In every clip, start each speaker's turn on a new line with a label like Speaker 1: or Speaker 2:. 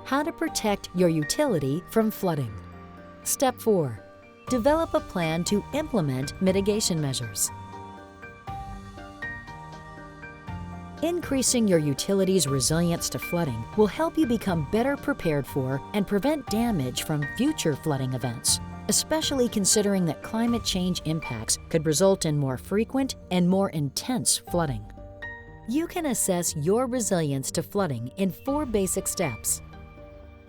Speaker 1: how to protect your utility from flooding. Step 4. Develop a plan to implement mitigation measures. Increasing your utility's resilience to flooding will help you become better prepared for and prevent damage from future flooding events, especially considering that climate change impacts could result in more frequent and more intense flooding. You can assess your resilience to flooding in 4 basic steps.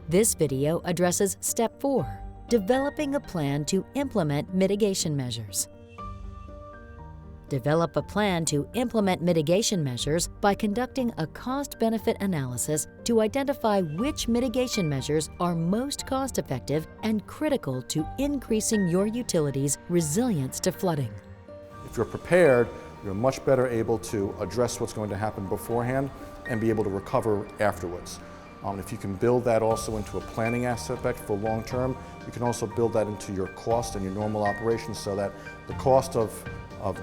Speaker 1: This video addresses Step 4, developing a plan to implement mitigation measures. Develop a plan to implement mitigation measures by conducting a cost-benefit analysis to identify which mitigation measures are most cost-effective and critical to increasing your utility's resilience to flooding.
Speaker 2: If you're prepared, you're much better able to address what's going to happen beforehand and be able to recover afterwards. If you can build that also into a planning aspect for long term, you can also build that into your cost and your normal operations so that the cost of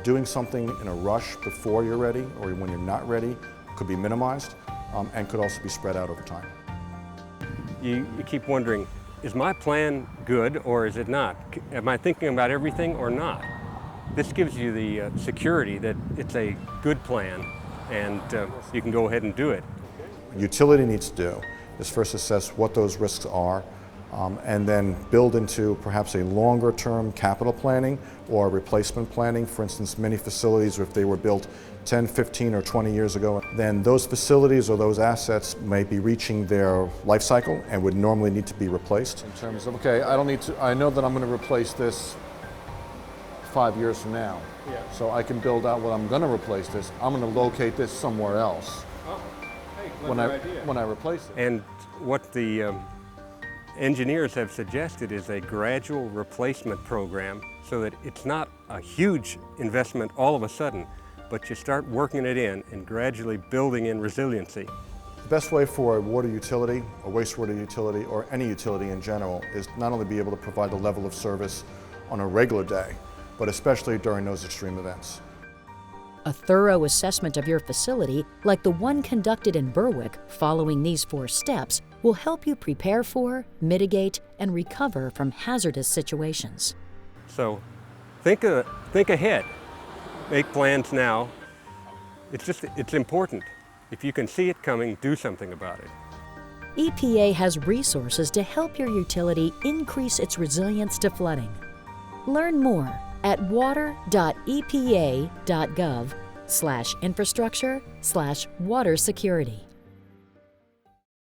Speaker 2: doing something in a rush before you're ready or when you're not ready could be minimized and could also be spread out over time.
Speaker 3: You keep wondering, is my plan good or is it not? Am I thinking about everything or not? This gives you the security that it's a good plan and you can go ahead and do it.
Speaker 2: What utility needs to do is first assess what those risks are and then build into perhaps a longer term capital planning or replacement planning. For instance, many facilities, if they were built 10, 15 or 20 years ago, then those facilities or those assets may be reaching their life cycle and would normally need to be replaced. In terms of, okay, I know that I'm going to replace this 5 years from now. Yeah. So I can build out what I'm going to replace this. I'm going to locate this somewhere else.
Speaker 3: Oh, hey,
Speaker 2: when I replace it.
Speaker 3: And what the engineers have suggested is a gradual replacement program so that it's not a huge investment all of a sudden, but you start working it in and gradually building in resiliency.
Speaker 2: The best way for a water utility, a wastewater utility, or any utility in general is not only be able to provide the level of service on a regular day, but especially during those extreme events.
Speaker 1: A thorough assessment of your facility, like the one conducted in Berwick following these 4 steps, will help you prepare for, mitigate, and recover from hazardous situations.
Speaker 3: So think ahead. Make plans now. It's important. If you can see it coming, do something about it.
Speaker 1: EPA has resources to help your utility increase its resilience to flooding. Learn more at water.epa.gov/infrastructure/water security.